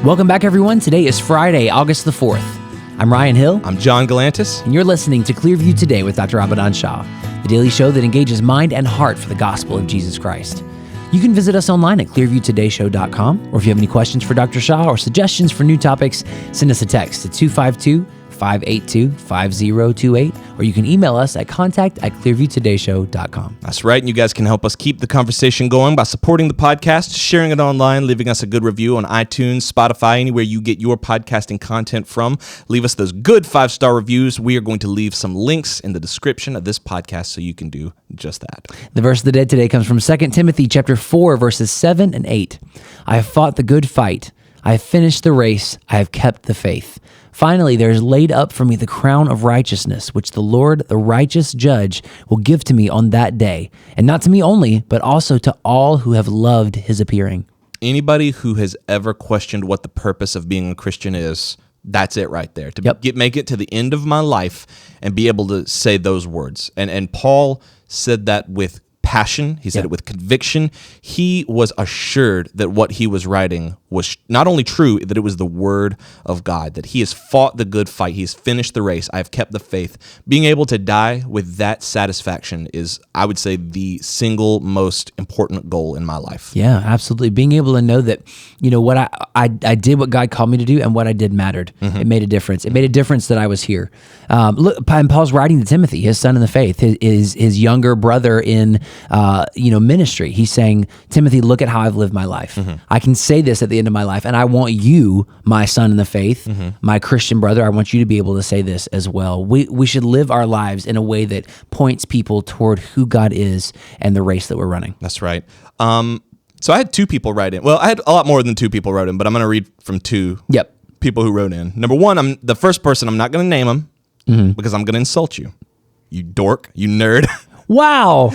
Welcome back, everyone. Today is Friday, August the 4th. I'm Ryan Hill. I'm John Galantis. And you're listening to Clearview Today with Dr. Shah, the daily show that engages mind and heart for the gospel of Jesus Christ. You can visit us online at clearviewtodayshow.com, or if you have any questions for Dr. Shah or suggestions for new topics, send us a text to 252-582-5028, or you can email us at contact@clearviewtodayshow.com. That's right, and you guys can help us keep the conversation going by supporting the podcast, sharing it online, leaving us a good review on iTunes, Spotify, anywhere you get your podcasting content from. Leave us those good 5-star reviews. We are going to leave some links in the description of this podcast so you can do just that. The verse of the day today comes from 2 Timothy chapter 4, verses 7 and 8. I have fought the good fight. I have finished the race. I have kept the faith. Finally, there is laid up for me the crown of righteousness, which the Lord, the righteous judge, will give to me on that day. And not to me only, but also to all who have loved his appearing. Anybody who has ever questioned what the purpose of being a Christian is, that's it right there. Make it to the end of my life and be able to say those words. And Paul said that with passion. He said it with conviction. He was assured that what he was writing was not only true, that it was the word of God, that he has fought the good fight. He has finished the race. I have kept the faith. Being able to die with that satisfaction is, I would say, the single most important goal in my life. Yeah, absolutely. Being able to know that, you know, what I did what God called me to do, and what I did mattered. Mm-hmm. It made a difference. It made a difference that I was here. Look, and Paul's writing to Timothy, his son in the faith, his younger brother in ministry. He's saying, Timothy, look at how I've lived my life. Mm-hmm. I can say this at the end of my life, and I want you, my son in the faith, my Christian brother, I want you to be able to say this as well. We should live our lives in a way that points people toward who God is and the race that we're running. That's right. So I had 2 people write in. Well, I had a lot more than 2 people wrote in, but I'm going to read from 2 people who wrote in. Number 1, the first person, I'm not going to name him because I'm going to insult you. You dork, you nerd. Wow.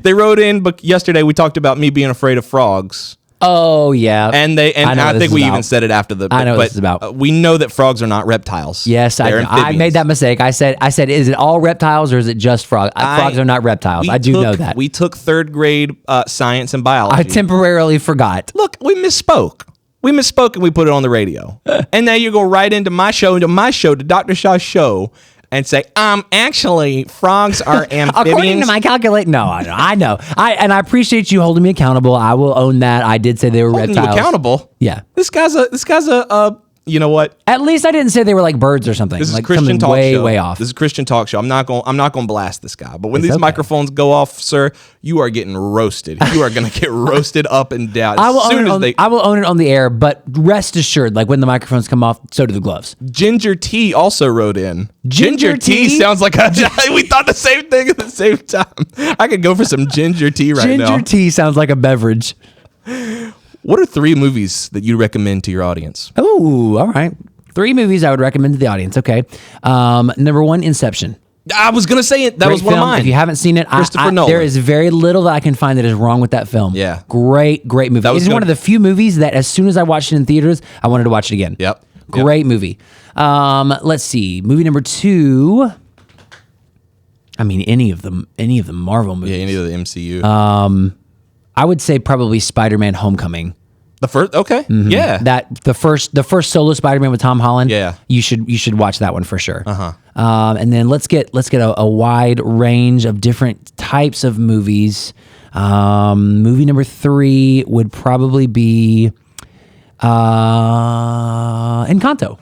They wrote in, but yesterday we talked about me being afraid of frogs. Oh, yeah. And I think we even said it after the... I know what this is about. We know that frogs are not reptiles. Yes, I made that mistake. I said, is it all reptiles or is it just frogs? Frogs are not reptiles. I do know that. We took 3rd grade science and biology. I temporarily forgot. Look, we misspoke. And we put it on the radio. And now you go right into my show, to Dr. Shah's show, and say, actually, frogs are amphibians. According to my calculate, no, I know. I appreciate you holding me accountable. I will own that. I did say they were reptiles. Holding you accountable? Yeah. This guy's a you know what? At least I didn't say they were like birds or something. This is like Christian talk show. Way off. This is Christian talk show. I'm not going to blast this guy. But when these microphones go off, sir, you are getting roasted. You are going to get roasted up and down. I will own it on the air, but rest assured, like when the microphones come off, so do the gloves. Ginger Tea also wrote in. Ginger tea sounds like we thought the same thing at the same time. I could go for some ginger tea now. Ginger tea sounds like a beverage. What are 3 movies that you recommend to your audience? Oh, all right. 3 movies I would recommend to the audience. Okay. Number 1, Inception. I was going to say it. That was one of mine. If you haven't seen it, Christopher Nolan. There is very little that I can find that is wrong with that film. Yeah. Great movie. It is one of the few movies that as soon as I watched it in theaters, I wanted to watch it again. Yep. Great movie. Let's see. Movie number 2. I mean, any of the Marvel movies. Yeah, any of the MCU. I would say probably Spider-Man: Homecoming. The first, okay, yeah. That the first solo Spider-Man with Tom Holland. Yeah, you should watch that one for sure. And then let's get a wide range of different types of movies. Movie number 3 would probably be Encanto.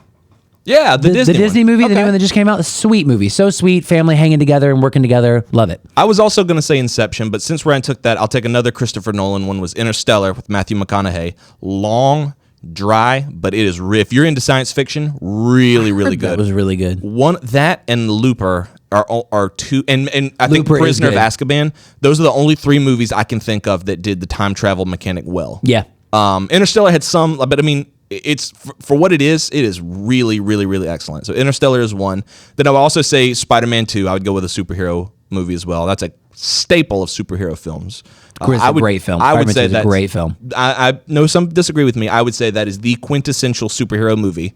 Yeah, the Disney movie, the new one that just came out. Sweet movie, so sweet. Family hanging together and working together. Love it. I was also going to say Inception, but since Ryan took that, I'll take another Christopher Nolan one. Was Interstellar with Matthew McConaughey. Long, dry, but it is. If you're into science fiction, really good. That was really good. That and Looper are 2, and I think Looper Prisoner of Azkaban. Those are the only 3 movies I can think of that did the time travel mechanic well. Yeah. Interstellar had some, but I mean, it's for what it is really excellent. So Interstellar is 1. Then I would also say Spider-Man 2. I would go with a superhero movie as well. That's a staple of superhero films. It's a great film. I would say that's a great film. I know some disagree with me. I would say that is the quintessential superhero movie.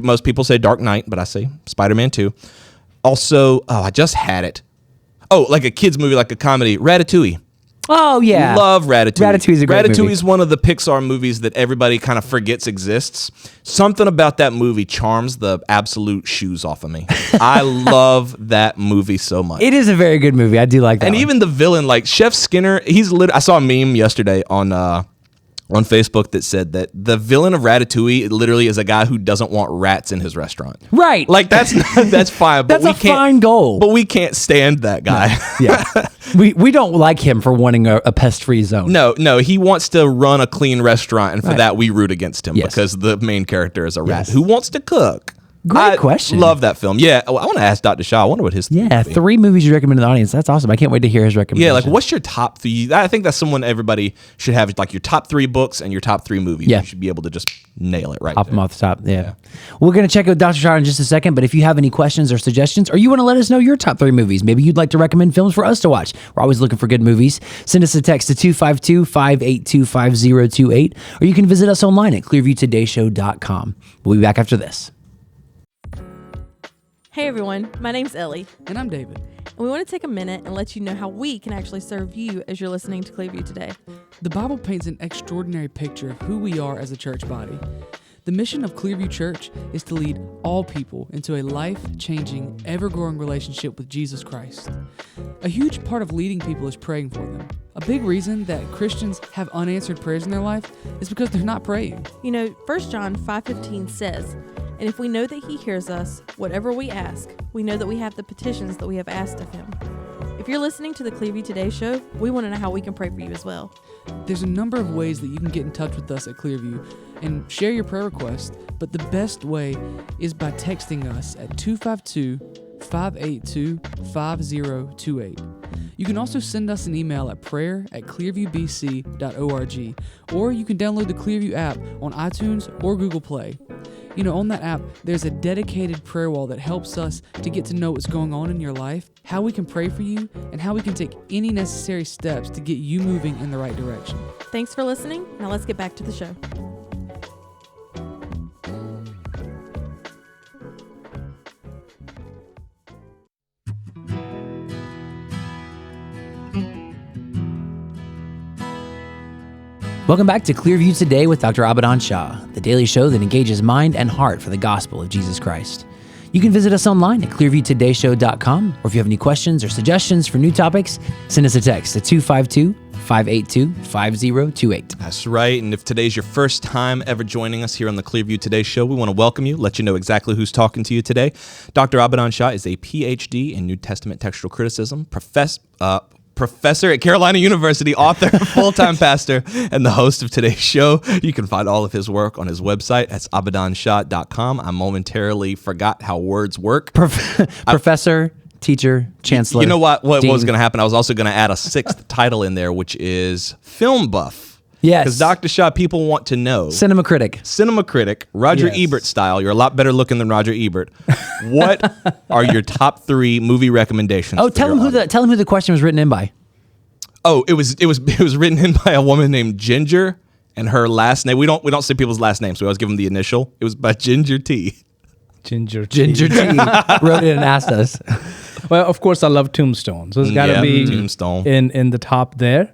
Most people say Dark Knight, but I say Spider-Man 2. Also, I just had it. Oh, like a kid's movie, like a comedy, Ratatouille. Oh, yeah. Love Ratatouille. Ratatouille's a great movie. Ratatouille is one of the Pixar movies that everybody kind of forgets exists. Something about that movie charms the absolute shoes off of me. I love that movie so much. It is a very good movie. I do like that And one. even the villain, like Chef Skinner, I saw a meme yesterday on Facebook that said that the villain of Ratatouille literally is a guy who doesn't want rats in his restaurant. Right. Like that's fine. But That's a fine goal. But we can't stand that guy. Yeah. We don't like him for wanting a pest-free zone. No, he wants to run a clean restaurant, and for that we root against him Yes. because the main character is a rat Yes. who wants to cook. Great question. Love that film. Yeah, I want to ask Dr. Shaw. I wonder what his Yeah, would be. 3 movies you recommend to the audience. That's awesome. I can't wait to hear his recommendation. Yeah, like what's your top 3? I think that's someone everybody should have, like your top 3 books and your top 3 movies. Yeah. You should be able to just nail it right Pop there. them off the top. Yeah. We're going to check out Dr. Shah in just a second, but if you have any questions or suggestions, or you want to let us know your top 3 movies, maybe you'd like to recommend films for us to watch. We're always looking for good movies. Send us a text to 252-582-5028, or you can visit us online at clearviewtodayshow.com. We'll be back after this. Hey everyone, my name's Ellie, And I'm David. and we want to take a minute and let you know how we can actually serve you as you're listening to Clearview today. The Bible paints an extraordinary picture of who we are as a church body. The mission of Clearview Church is to lead all people into a life-changing, ever-growing relationship with Jesus Christ. A huge part of leading people is praying for them. A big reason that Christians have unanswered prayers in their life is because they're not praying. You know, 1 John 5:15 says, "And if we know that he hears us, whatever we ask, we know that we have the petitions that we have asked of him." If you're listening to the Clearview Today show, we want to know how we can pray for you as well. There's a number of ways that you can get in touch with us at Clearview and share your prayer request, but the best way is by texting us at 252-582-5028. You can also send us an email at prayer@clearviewbc.org, or you can download the Clearview app on iTunes or Google Play. You know, on that app, there's a dedicated prayer wall that helps us to get to know what's going on in your life, how we can pray for you, and how we can take any necessary steps to get you moving in the right direction. Thanks for listening. Now let's get back to the show. Welcome back to Clearview Today with Dr. Abadan Shah, the daily show that engages mind and heart for the gospel of Jesus Christ. You can visit us online at clearviewtodayshow.com, or if you have any questions or suggestions for new topics, send us a text to 252-582-5028. That's right. And if today's your first time ever joining us here on the Clearview Today show, we want to welcome you, let you know exactly who's talking to you today. Dr. Abadan Shah is a PhD in New Testament textual criticism, professor at Carolina University, author, full-time pastor, and the host of today's show. You can find all of his work on his website. That's abadanshah.com. I momentarily forgot how words work. Professor, teacher, chancellor. You know what was dean. going to happen? I was also going to add a 6th title in there, which is film buff. Yes. Because Dr. Shah, people want to know. Cinema critic. Cinema critic, Roger Yes. Ebert style. You're a lot better looking than Roger Ebert. What are your top 3 movie recommendations? Oh, for tell your him audience? who the question was written in by. Oh, it was written in by a woman named Ginger, and her last name. We don't say people's last names, so we always give them the initial. It was by Ginger T. Ginger Ginger T wrote it and asked us. Well, of course, I love Tombstone, so it's got to Yeah, be Tombstone. in the top there.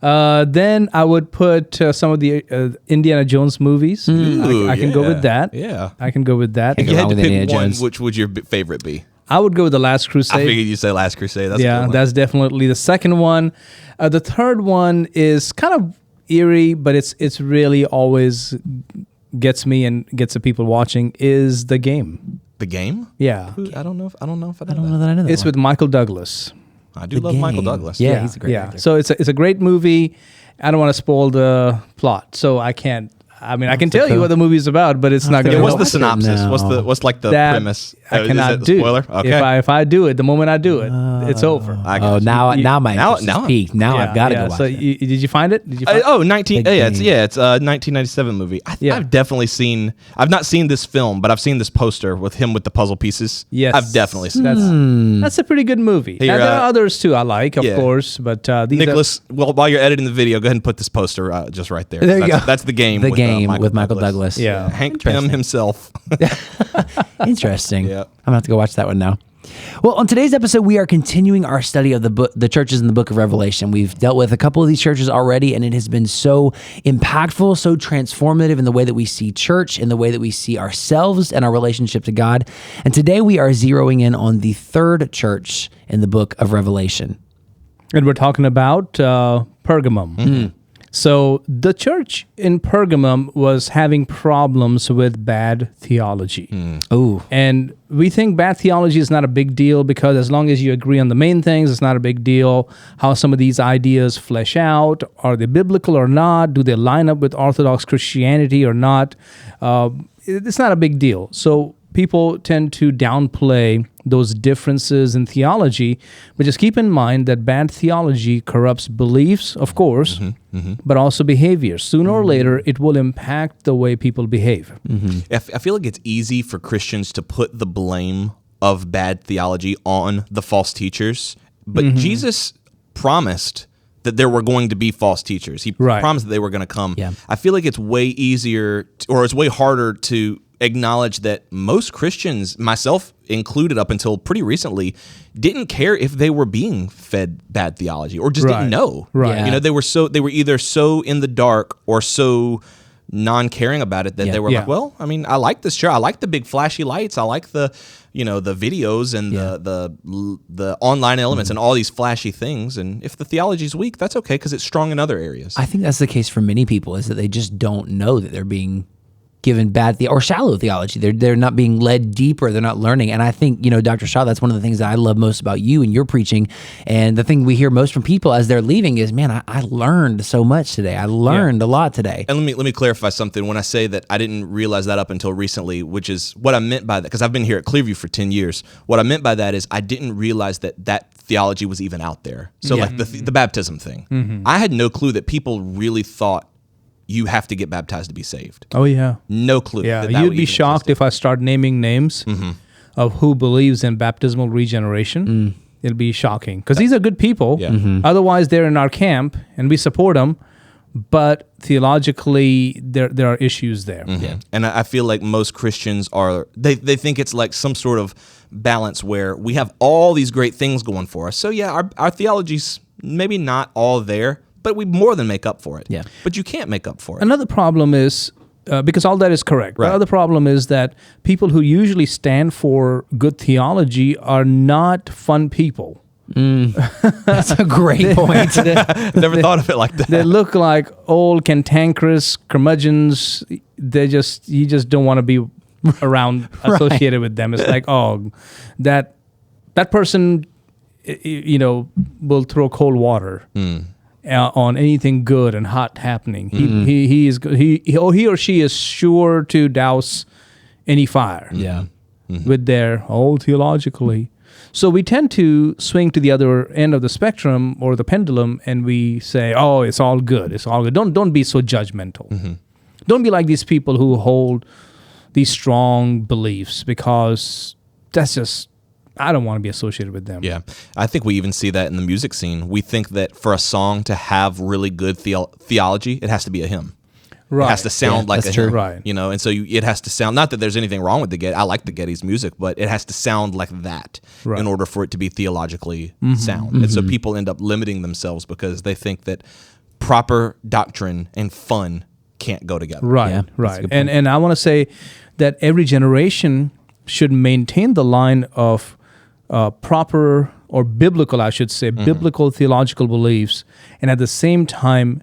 Then I would put some of the Indiana Jones movies. Ooh, I can go with that. Yeah. I can go with that. If you had to with pick Indiana one, Jones. which would your favorite be? I would go with The Last I Crusade. figured you'd say Last Crusade. That's a good Yeah, one. that's definitely the second one. The third one is kind of eerie, but it's really always gets me and gets the people watching. Is The Game? The Game? Yeah, I don't know if I know I don't know that I know that it's one. with Michael Douglas. I do love Michael Game. Douglas. Yeah, he's a great yeah. actor. So it's a great movie. I don't want to spoil the plot, so I can't. I mean, I can tell you what the movie is about, but it's not going Yeah, to. what's the watch it synopsis? now. What's like the that premise? I Is cannot it the do. spoiler? Okay. If I do it, the moment I do it, it's over. I Oh, got you. now my Now- interest now- is piqued. Now I've got to go watch So it. did you find it? Did you find 19 The yeah, Game. it's a 1997 movie. Yeah. I've definitely seen. I've not seen this film, but I've seen this poster with him with the puzzle pieces. Yes, I've definitely seen. That's a pretty good movie. Here, Now, there are others too I like, of yeah. course, but these Nicholas, well, while you're editing the video, go ahead and put this poster just right there. There you that's, go. That's the game. The with, Game with Michael Douglas. Yeah. Hank Pym himself. Interesting. Yeah. I'm going to have to go watch that one now. Well, on today's episode, we are continuing our study of the churches in the book of Revelation. We've dealt with a couple of these churches already, and it has been so impactful, so transformative in the way that we see church, in the way that we see ourselves and our relationship to God. And today we are zeroing in on the third church in the book of Revelation. And we're talking about Pergamum. Mm-hmm. So the church in Pergamum was having problems with bad theology. Ooh. And we think bad theology is not a big deal because as long as you agree on the main things, it's not a big deal. How some of these ideas flesh out, are they biblical or not? Do they line up with Orthodox Christianity or not? It's not a big deal. So people tend to downplay those differences in theology, but just keep in mind that bad theology corrupts beliefs, of course, but also behavior. Sooner or later, it will impact the way people behave. I feel like it's easy for Christians to put the blame of bad theology on the false teachers, but Jesus promised that there were going to be false teachers. He promised that they were going to come. Yeah. I feel like it's way easier, or it's way harder to acknowledge that most Christians, myself included up until pretty recently, didn't care if they were being fed bad theology or just didn't know. Right. Yeah. You know, they were either so in the dark or so non-caring about it that they were like, well, I mean, I like this church. I like the big flashy lights. I like the, you know, the videos and the online elements and all these flashy things. And if the theology's weak, that's okay because it's strong in other areas. I think that's the case for many people, is that they just don't know that they're being given bad or shallow theology. They're not being led deeper. They're not learning. And I think, you know, Dr. Shah, that's one of the things that I love most about you and your preaching. And the thing we hear most from people as they're leaving is, man, I learned so much today. I learned a lot today. And let me clarify something. When I say that I didn't realize that up until recently, which is what I meant by that, because I've been here at Clearview for 10 years. What I meant by that is I didn't realize that theology was even out there. So like the baptism thing. I had no clue that people really thought you have to get baptized to be saved. Oh, yeah. No clue. Yeah, that you'd be shocked if I start naming names of who believes in baptismal regeneration. It'll be shocking because these are good people. Yeah. Otherwise, they're in our camp and we support them. But theologically, there are issues there. Yeah. And I feel like most Christians they think it's like some sort of balance where we have all these great things going for us. So yeah, our theology's maybe not all there, but we more than make up for it. Yeah. But you can't make up for it. Another problem is, because all that is correct, Right. the other problem is that people who usually stand for good theology are not fun people. That's a great point. Never thought of it like that. They look like old, cantankerous curmudgeons. You just don't want to be around, associated with them. It's like, oh, that person, you know, will throw cold water on anything good and hot happening. He or she is sure to douse any fire. Yeah. With their theologically. So we tend to swing to the other end of the spectrum or the pendulum, and we say, "Oh, it's all good. It's all good." Don't be so judgmental. Don't be like these people who hold these strong beliefs, because that's just, I don't want to be associated with them. Yeah. I think we even see that in the music scene. We think that for a song to have really good theology, it has to be a hymn. Right. It has to sound like a that's true. hymn. Right. You know, and so it has to sound, not that there's anything wrong with the Getty. I like the Getty's music, but it has to sound like that in order for it to be theologically sound. And so people end up limiting themselves because they think that proper doctrine and fun can't go together. Right, Yeah, that's a right. good point. And I want to say that every generation should maintain the line of proper, or biblical, I should say, biblical theological beliefs, and at the same time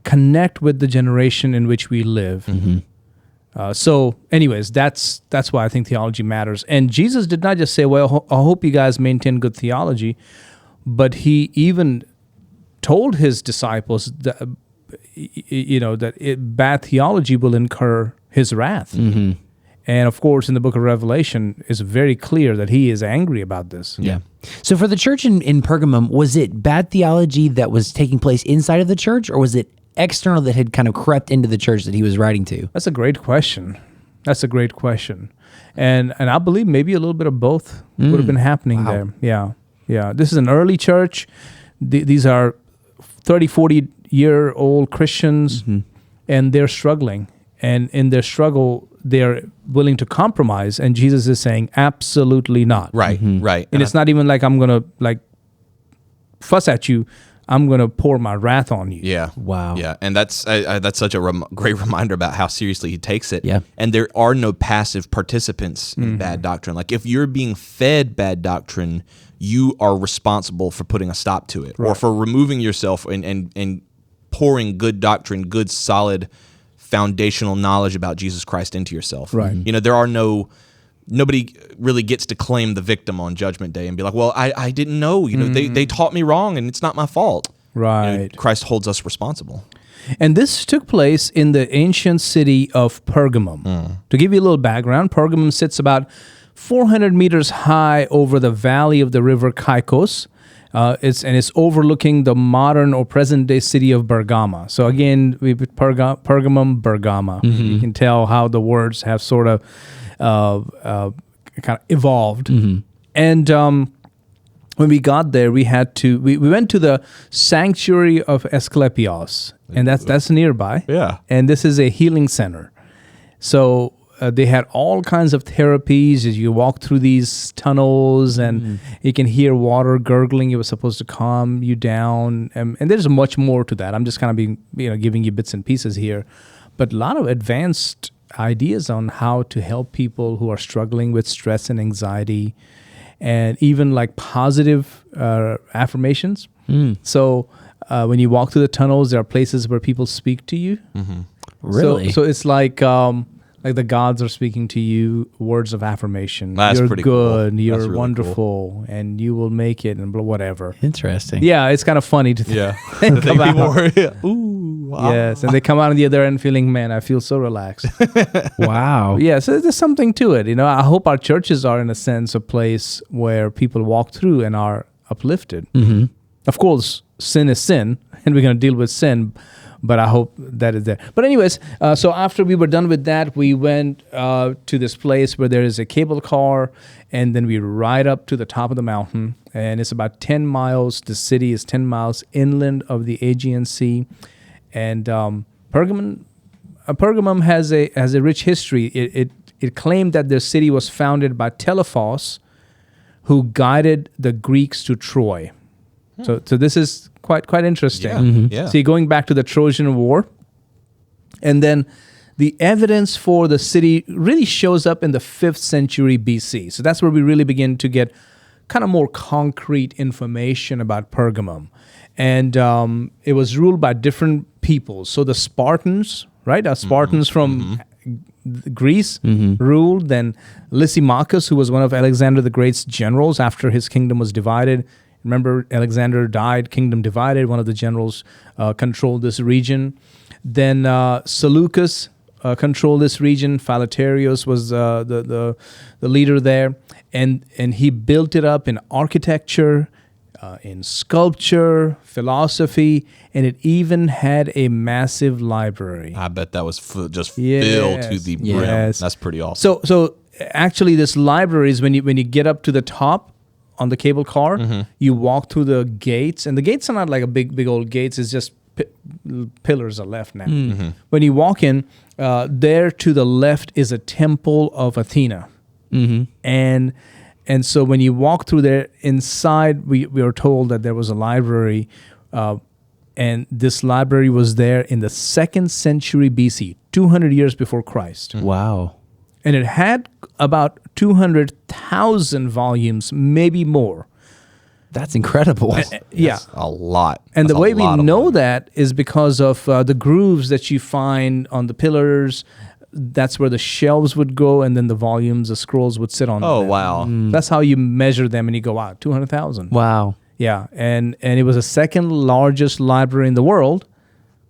connect with the generation in which we live. So anyways, that's why I think theology matters. And Jesus did not just say, well, I hope you guys maintain good theology, but he even told his disciples that, you know, that bad theology will incur his wrath. And of course, in the book of Revelation, it's very clear that he is angry about this. Yeah. So for the church in Pergamum, was it bad theology that was taking place inside of the church, or was it external that had kind of crept into the church that he was writing to? That's a great question. And I believe maybe a little bit of both would have been happening there. Yeah. This is an early church. These are 30, 40-year-old Christians, and they're struggling. and in their struggle, they're willing to compromise, and Jesus is saying, absolutely not. Right, right. And it's not even like I'm going to like fuss at you. I'm going to pour my wrath on you. Yeah. Wow. Yeah, and that's such a great reminder about how seriously he takes it. Yeah. And there are no passive participants in bad doctrine. Like if you're being fed bad doctrine, you are responsible for putting a stop to it, or for removing yourself and pouring good doctrine, good solid foundational knowledge about Jesus Christ into yourself. Right. You know, there are nobody really gets to claim the victim on Judgment Day and be like, well, I didn't know, you know, they taught me wrong and it's not my fault. Right. You know, Christ holds us responsible. And this took place in the ancient city of Pergamum. To give you a little background, Pergamum sits about 400 meters high over the valley of the river Caicos. It's overlooking the modern or present-day city of Bergama. So again, we put Pergamum, Bergama. You can tell how the words have sort of kind of evolved. And when we got there, we went to the sanctuary of Asclepios, and that's nearby. Yeah. And this is a healing center. So they had all kinds of therapies as you walk through these tunnels, and you can hear water gurgling. It was supposed to calm you down, and there's much more to that. I'm just kind of giving you bits and pieces here, but a lot of advanced ideas on how to help people who are struggling with stress and anxiety, and even like positive affirmations. So when you walk through the tunnels, there are places where people speak to you. Really? So it's like the gods are speaking to you words of affirmation. That's You're pretty cool. good, you're That's really wonderful, and you will make it, and whatever. Interesting. Yeah, it's kind of funny to think about. Ooh, wow. Yes, and they come out on the other end feeling, man, I feel so relaxed. Wow. Yeah, so there's something to it. You know, I hope our churches are, in a sense, a place where people walk through and are uplifted. Of course, sin is sin, and we're going to deal with sin, but I hope that is there. But anyways, so after we were done with that, we went to this place where there is a cable car, and then we ride up to the top of the mountain, and it's about 10 miles. The city is 10 miles inland of the Aegean Sea, and Pergamum has a rich history. It claimed that their city was founded by Telephos, who guided the Greeks to Troy. So this is quite interesting. Yeah. See, going back to the Trojan War, and then the evidence for the city really shows up in the 5th century BC. So that's where we really begin to get kind of more concrete information about Pergamum. And it was ruled by different peoples. So the Spartans, right? Spartans from Greece ruled. Then Lysimachus, who was one of Alexander the Great's generals after his kingdom was divided. Remember, Alexander died, kingdom divided. One of the generals controlled this region. Then Seleucus controlled this region. Philetaerus was the leader there. And he built it up in architecture, in sculpture, philosophy, and it even had a massive library. I bet that was just filled to the brim. Yes. That's pretty awesome. So actually, this library is when you get up to the top on the cable car, you walk through the gates, and the gates are not like a big old gates. It's just pillars are left now. When you walk in, there to the left is a temple of Athena, and so when you walk through there, inside we are told that there was a library, and this library was there in the 2nd century BC, 200 years before Christ. Wow. And it had about 200,000 volumes, maybe more. That's incredible. Yeah. A lot. And That's the way a we lot of know money. that is because of the grooves that you find on the pillars. That's where the shelves would go, and then the volumes, the scrolls would sit on Oh, them. wow. That's how you measure them, and you go, wow, 200,000. Wow. Yeah, and it was the 2nd largest library in the world.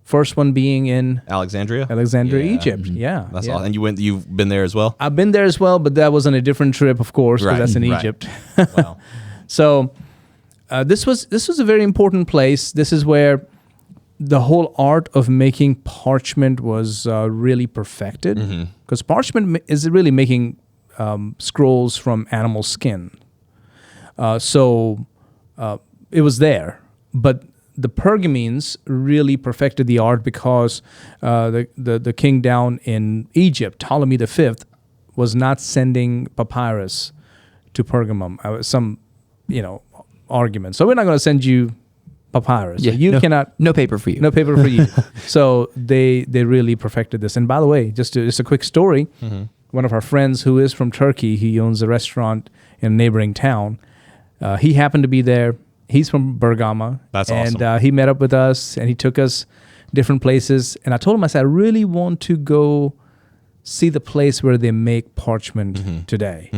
First one being in Alexandria, Alexandria, Yeah. Egypt. Yeah, That's yeah. awesome. And you've been there as well. I've been there as well, but that was on a different trip, of course, because Right, that's in right. Egypt. Wow. So this was a very important place. This is where the whole art of making parchment was really perfected, because parchment is really making scrolls from animal skin. So it was there, but the Pergamines really perfected the art because the king down in Egypt, Ptolemy V, was not sending papyrus to Pergamum. Some, argument. So we're not going to send you papyrus. Yeah, You cannot. No paper for you. No paper for you. So they really perfected this. And by the way, just a quick story. One of our friends who is from Turkey, he owns a restaurant in a neighboring town. He happened to be there. He's from Bergamo. That's awesome. And he met up with us, and he took us different places. And I told him, I said, I really want to go see the place where they make parchment today.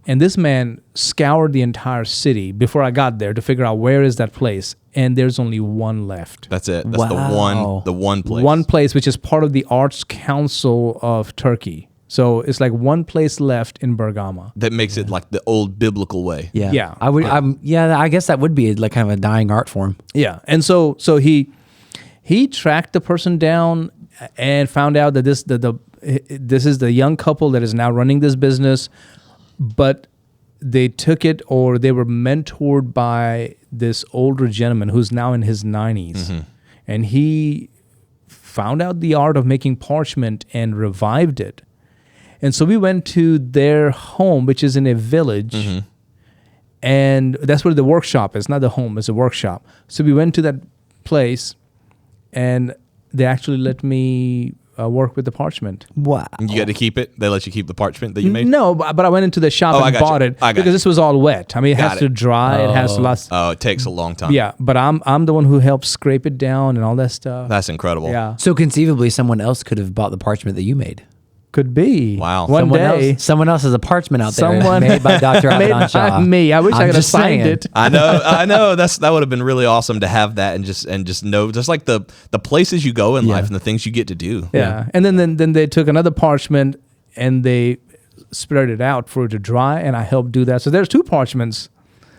And this man scoured the entire city before I got there to figure out where is that place. And there's only one left. That's it. That's the one place. One place, which is part of the Arts Council of Turkey. So it's like one place left in Bergamo. That makes it like the old biblical way. Yeah. Yeah. I would. I guess that would be like kind of a dying art form. Yeah. And so he tracked the person down and found out that this is the young couple that is now running this business, but they took it, or they were mentored by this older gentleman who's now in his 90s. And he found out the art of making parchment and revived it. And so we went to their home, which is in a village, and that's where the workshop is. Not the home, it's a workshop. So we went to that place, and they actually let me work with the parchment. Wow. You got to keep it? They let you keep the parchment that you made? No, but I went into the shop and bought it because this was all wet. I mean, it has to dry. It has to last. Oh, it takes a long time. Yeah, but I'm the one who helped scrape it down and all that stuff. That's incredible. Yeah, So conceivably, someone else could have bought the parchment that you made. could be. Wow. One Someone day. else, someone else has a parchment out there Someone made by Dr. made Abadan Shah. by me. I wish I I'm could have just signed saying. it. I know. That would have been really awesome to have that and just know, just like the places you go in life and the things you get to do. Yeah. And then they took another parchment and they spread it out for it to dry, and I helped do that. So there's two parchments.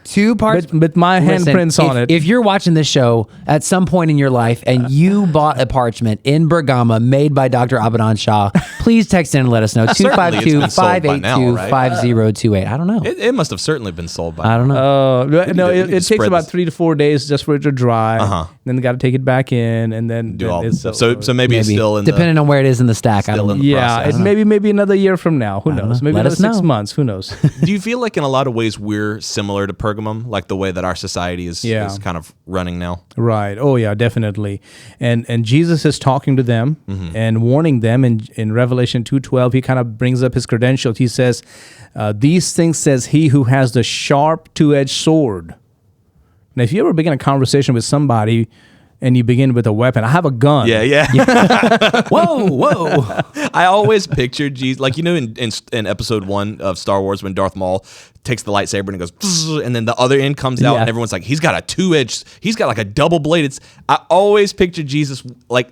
Two parts with my handprints on it. If you're watching this show at some point in your life and you bought a parchment in Bergamo made by Dr. Abadan Shah, please text in and let us know. Certainly it's been sold by now, right? 252-5028. I don't know. It must have certainly been sold by now. I don't know. No, it takes spread about this. 3 to 4 days just for it to dry. Then they got to take it back in, and then Do all it's the stuff. So maybe it's still in depending on where it is in the stack. I still don't in know. the process. maybe another year from now. Who knows? Maybe Let another us 6 know. months. Who knows? Do you feel like in a lot of ways we're similar to Pergamum, like the way that our society is kind of running now? Right. Oh, yeah, definitely. And Jesus is talking to them and warning them. In Revelation 2:12, he kind of brings up his credentials. He says, these things says he who has the sharp two-edged sword. Now, if you ever begin a conversation with somebody and you begin with a weapon, I have a gun. Yeah. Whoa. I always pictured Jesus, like, in episode 1 of Star Wars when Darth Maul takes the lightsaber and it goes, "Bzz," and then the other end comes out and everyone's like, he's got like a double bladed. I always pictured Jesus like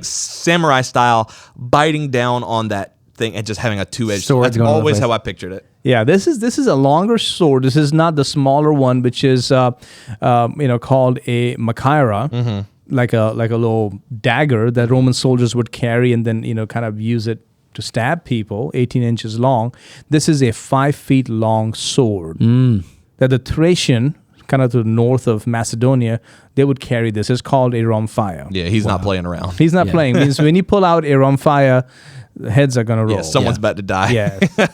samurai style, biting down on that thing and just having a two-edged sword. That's always how I pictured it. Yeah, this is a longer sword. This is not the smaller one, which is called a machaira, like a little dagger that Roman soldiers would carry and then kind of use it to stab people. 18 inches long. This is a 5 feet long sword that the Thracian, kind of to the north of Macedonia, they would carry this. It's called a rhomphaia. Yeah, he's not playing around. He's not playing. It means when you pull out a rhomphaia, the heads are gonna roll. Yeah, someone's about to die. Yes.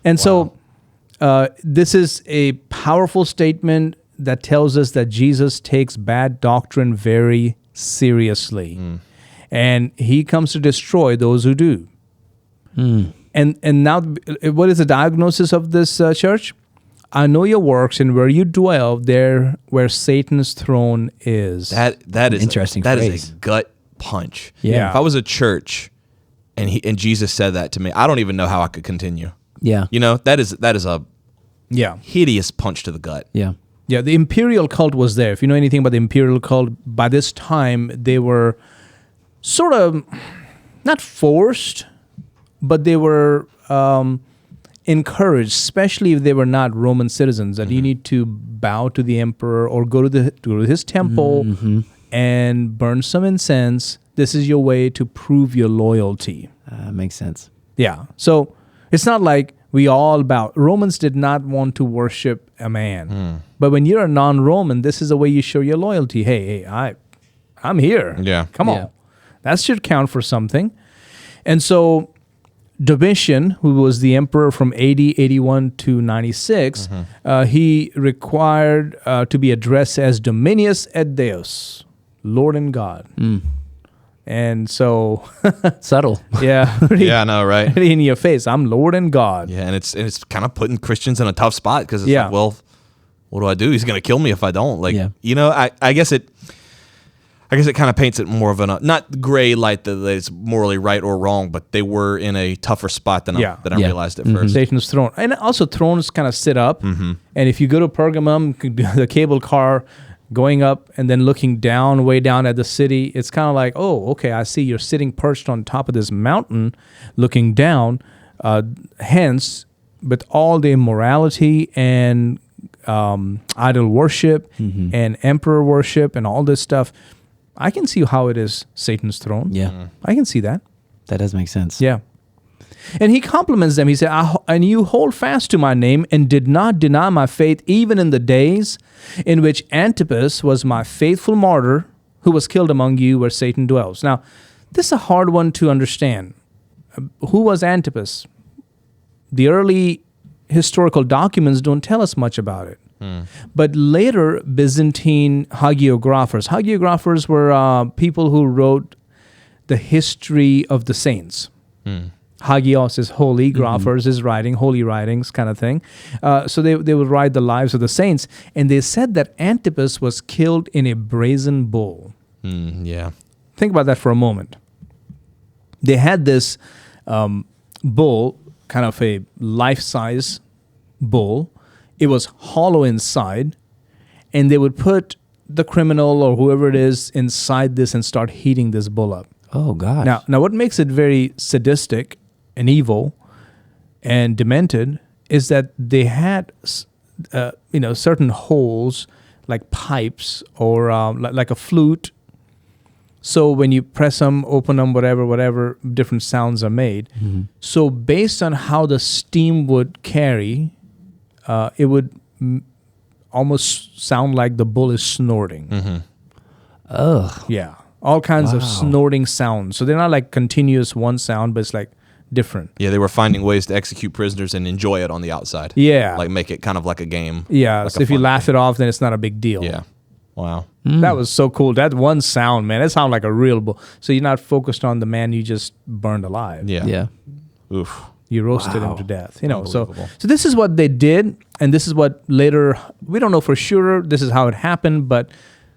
And so this is a powerful statement that tells us that Jesus takes bad doctrine very seriously. And he comes to destroy those who do. And now, what is the diagnosis of this church? I know your works, and where you dwell, there where Satan's throne is. That is Interesting That phrase. is a gut punch. Yeah. If I was a church and Jesus said that to me, I don't even know how I could continue. Yeah. That is a Yeah. hideous punch to the gut. Yeah. Yeah, the imperial cult was there. If you know anything about the imperial cult, by this time they were sort of not forced, but they were encouraged, especially if they were not Roman citizens, that you need to bow to the emperor or go to his temple and burn some incense. This is your way to prove your loyalty. Makes sense. Yeah. So it's not like We all bow. Romans did not want to worship a man. But when you're a non-Roman, this is the way you show your loyalty. Hey, I'm here. Yeah. Come on. Yeah. That should count for something. And so Domitian, who was the emperor from AD 81 to 96, he required to be addressed as Dominius et Deus, Lord and God. And so, Subtle. yeah, pretty, Yeah, I know, right? pretty in your face. I'm Lord and God. Yeah, and it's kind of putting Christians in a tough spot because it's Yeah. like, well, what do I do? He's going to kill me if I don't. Like, Yeah. you know, I guess it kind of paints it more of a not gray light that it's morally right or wrong, but they were in a tougher spot than Yeah. I Yeah. realized at first. Satan's throne. And also thrones kind of sit up. And if you go to Pergamum, the cable car going up and then looking down, way down at the city, it's kind of like, oh, okay, I see you're sitting perched on top of this mountain looking down. Hence, with all the immorality and idol worship and emperor worship and all this stuff, I can see how it is Satan's throne. Yeah. I can see that. That does make sense. Yeah. And he compliments them. He said, and you hold fast to my name and did not deny my faith even in the days in which Antipas was my faithful martyr who was killed among you where Satan dwells. Now, this is a hard one to understand. Who was Antipas? The early historical documents don't tell us much about it. But later, Byzantine hagiographers were people who wrote the history of the saints. Hagios is holy, graphers is writing, holy writings kind of thing. So they would write the lives of the saints. And they said that Antipas was killed in a brazen bull. Yeah. Think about that for a moment. They had this bull, kind of a life-size bull. It was hollow inside, and they would put the criminal or whoever it is inside this and start heating this bull up. Oh, gosh. Now, what makes it very sadistic and evil and demented is that they had, certain holes like pipes or like a flute. So when you press them, open them, whatever, different sounds are made. So based on how the steam would carry, it would almost sound like the bull is snorting. Ugh. Yeah. All kinds of snorting sounds. So they're not like continuous one sound, but it's like different. Yeah, they were finding ways to execute prisoners and enjoy it on the outside. Yeah. Like make it kind of like a game. Yeah. Like So a if you fun laugh thing. it off, then it's not a big deal. Yeah. Wow. That was so cool. That one sound, man, that sounded like a real bull. So you're not focused on the man you just burned alive. Yeah. Yeah. Oof. You roasted him Wow. to death. So Unbelievable. this is what they did, and this is what later, we don't know for sure this is how it happened, but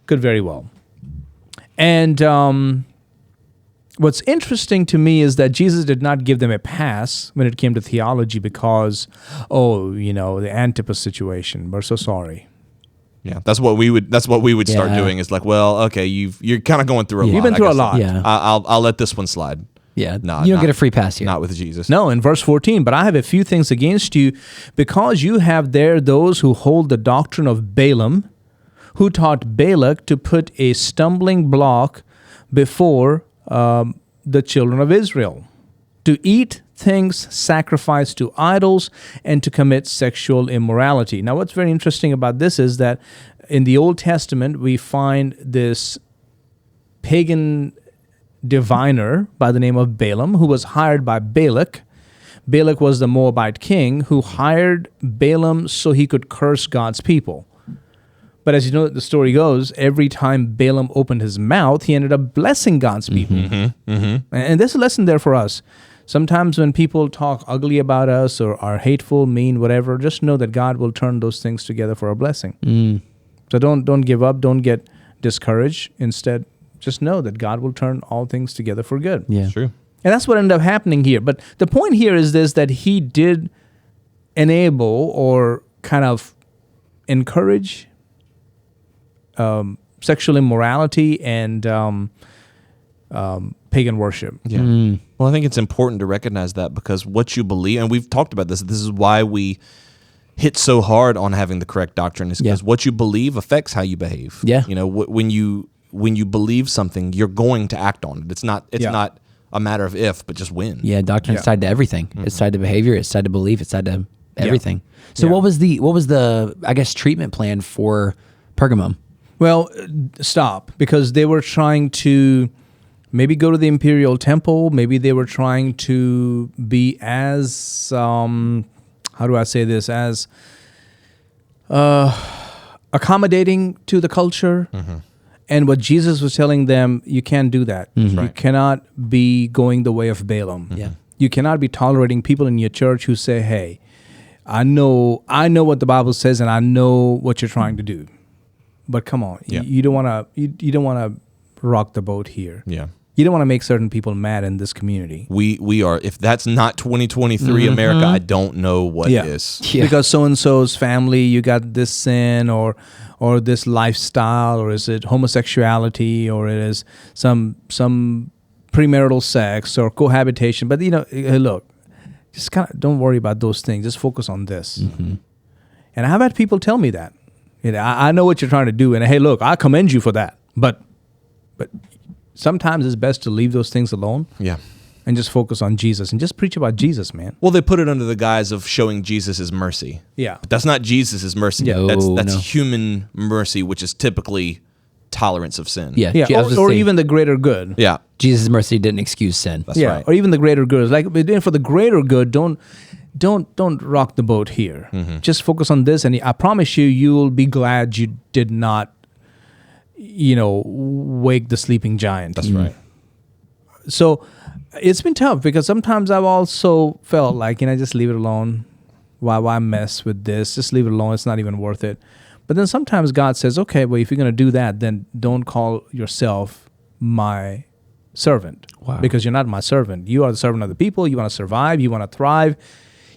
could very well. And what's interesting to me is that Jesus did not give them a pass when it came to theology because, the Antipas situation. We're so sorry. Yeah, that's what we would start Yeah. doing. Is like, well, okay, you're kind of going through a lot. You've been I through a guess. lot. Yeah. I'll let this one slide. Yeah. No, you don't not- get a free pass here. Not with Jesus. No, in verse 14, but I have a few things against you because you have there those who hold the doctrine of Balaam, who taught Balak to put a stumbling block before the children of Israel, to eat things sacrificed to idols and to commit sexual immorality. Now, what's very interesting about this is that in the Old Testament, we find this pagan diviner by the name of Balaam, who was hired by Balak. Balak was the Moabite king who hired Balaam so he could curse God's people. But as you know, the story goes, every time Balaam opened his mouth, he ended up blessing God's people. And there's a lesson there for us. Sometimes when people talk ugly about us or are hateful, mean, whatever, just know that God will turn those things together for a blessing. So don't give up, don't get discouraged. Instead, just know that God will turn all things together for good. Yeah. True. And that's what ended up happening here. But the point here is this, that he did enable or kind of encourage sexual immorality and pagan worship. Yeah. Well, I think it's important to recognize that because what you believe, and we've talked about this is why we hit so hard on having the correct doctrine, is because what you believe affects how you behave. Yeah. You know, when you believe something, you're going to act on it. It's not a matter of if, but just when. Yeah, doctrine is tied to everything. It's tied to behavior. It's tied to belief. It's tied to everything. So what was the I guess treatment plan for Pergamum? Well, stop, because they were trying to maybe go to the imperial temple. Maybe they were trying to be as how do I say this, as accommodating to the culture. And what Jesus was telling them, you can't do that. You cannot be going the way of Balaam. You cannot be tolerating people in your church who say, hey, I know what the Bible says, and I know what you're trying to do. But come on, you don't want to you don't want to rock the boat here. Yeah. You don't want to make certain people mad in this community. We are, if that's not 2023 America, I don't know what is. Because so-and-so's family, you got this sin or this lifestyle, or is it homosexuality, or it is some premarital sex or cohabitation. But, hey, look, just kind of don't worry about those things. Just focus on this. And I've had people tell me that. I know what you're trying to do, and hey, look, I commend you for that. But sometimes it's best to leave those things alone. Yeah. And just focus on Jesus and just preach about Jesus, man. Well, they put it under the guise of showing Jesus' mercy. Yeah. But that's not Jesus' mercy. Yeah. That's human mercy, which is typically tolerance of sin. Yeah. Yeah, I was or saying, even the greater good. Yeah. Jesus' mercy didn't excuse sin. That's right. Or even the greater good. It's like, for the greater good, don't rock the boat here. Just focus on this, and I promise you'll be glad you did not, wake the sleeping giant. That's right. So it's been tough, because sometimes I've also felt like, just leave it alone. Why mess with this? Just leave it alone. It's not even worth it. But then sometimes God says, okay, well, if you're going to do that, then don't call yourself my servant. Wow. Because you're not my servant. You are the servant of the people. You want to survive. You want to thrive.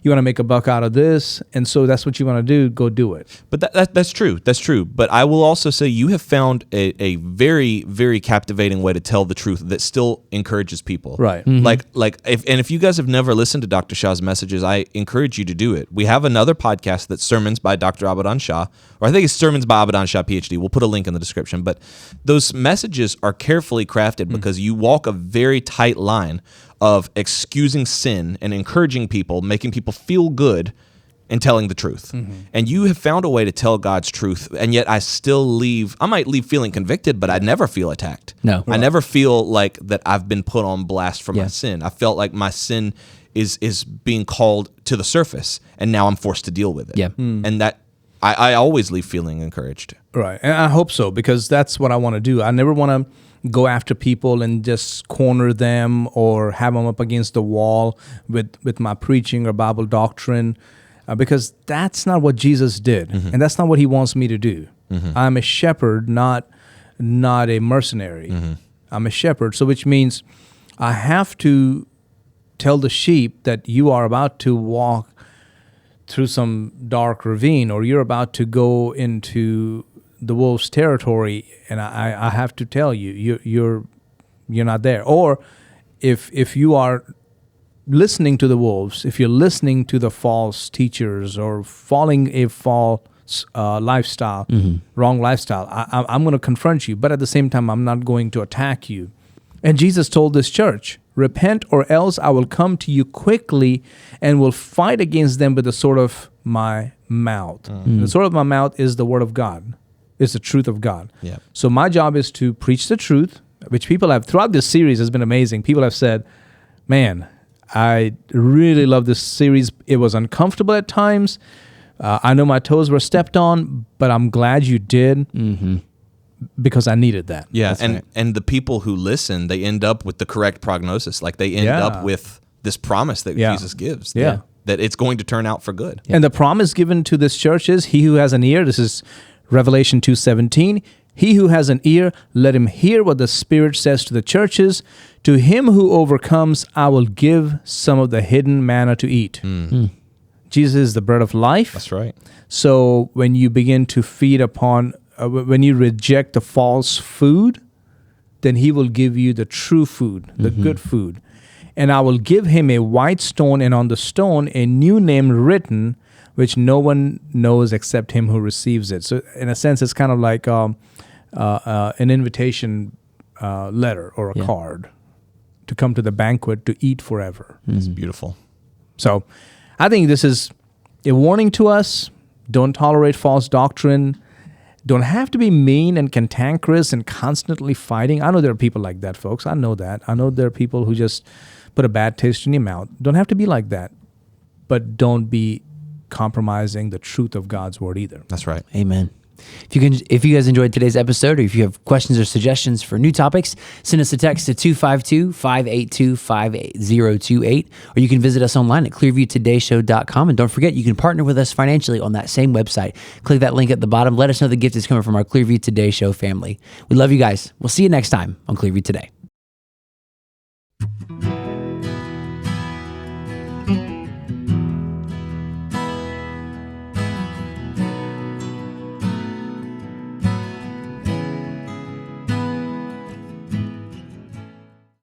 You want to make a buck out of this. And so that's what you want to do. Go do it. But that's true. That's true. But I will also say you have found a very, very captivating way to tell the truth that still encourages people. Right. If you guys have never listened to Dr. Shah's messages, I encourage you to do it. We have another podcast that's sermons by Dr. Abadan Shah, or I think it's sermons by Abadan Shah, PhD. We'll put a link in the description. But those messages are carefully crafted because you walk a very tight line of excusing sin and encouraging people, making people feel good, and telling the truth. And you have found a way to tell God's truth, and yet I might leave feeling convicted, but I never feel attacked. No. I never feel like that I've been put on blast for my sin. I felt like my sin is being called to the surface, and now I'm forced to deal with it. Yeah. And that I always leave feeling encouraged. Right. And I hope so, because that's what I want to do. I never want to go after people and just corner them or have them up against the wall with my preaching or Bible doctrine, because that's not what Jesus did, and that's not what he wants me to do. I'm a shepherd, not a mercenary. I'm a shepherd, so which means I have to tell the sheep that you are about to walk through some dark ravine, or you're about to go into the wolf's territory, and I have to tell you, you're not there. Or if you are listening to the wolves, if you're listening to the false teachers or following a false lifestyle, wrong lifestyle, I'm going to confront you. But at the same time, I'm not going to attack you. And Jesus told this church, repent, or else I will come to you quickly and will fight against them with the sword of my mouth. The sword of my mouth is the word of God. It's the truth of God. Yeah. So my job is to preach the truth, which people have, throughout this series has been amazing. People have said, man, I really love this series. It was uncomfortable at times. I know my toes were stepped on, but I'm glad you did, because I needed that. Yeah, That's and the people who listen, they end up with the correct prognosis. Like they end up with this promise that Jesus gives. Yeah. That it's going to turn out for good. And the promise given to this church is, he who has an ear, this is Revelation 2:17, he who has an ear, let him hear what the Spirit says to the churches. To him who overcomes, I will give some of the hidden manna to eat. Jesus is the bread of life. That's right. So when you begin to feed upon, when you reject the false food, then he will give you the true food, the good food. And I will give him a white stone, and on the stone a new name written, which no one knows except him who receives it. So in a sense, it's kind of like an invitation letter or a card to come to the banquet to eat forever. It's beautiful. So I think this is a warning to us. Don't tolerate false doctrine. Don't have to be mean and cantankerous and constantly fighting. I know there are people like that, folks. I know that. I know there are people who just put a bad taste in your mouth. Don't have to be like that. But don't be compromising the truth of God's word either. That's right. Amen. If you guys enjoyed today's episode, or if you have questions or suggestions for new topics, send us a text to 252-582-5028, or you can visit us online at clearviewtodayshow.com. And don't forget, you can partner with us financially on that same website. Click that link at the bottom. Let us know the gift is coming from our Clearview Today Show family. We love you guys. We'll see you next time on Clearview Today.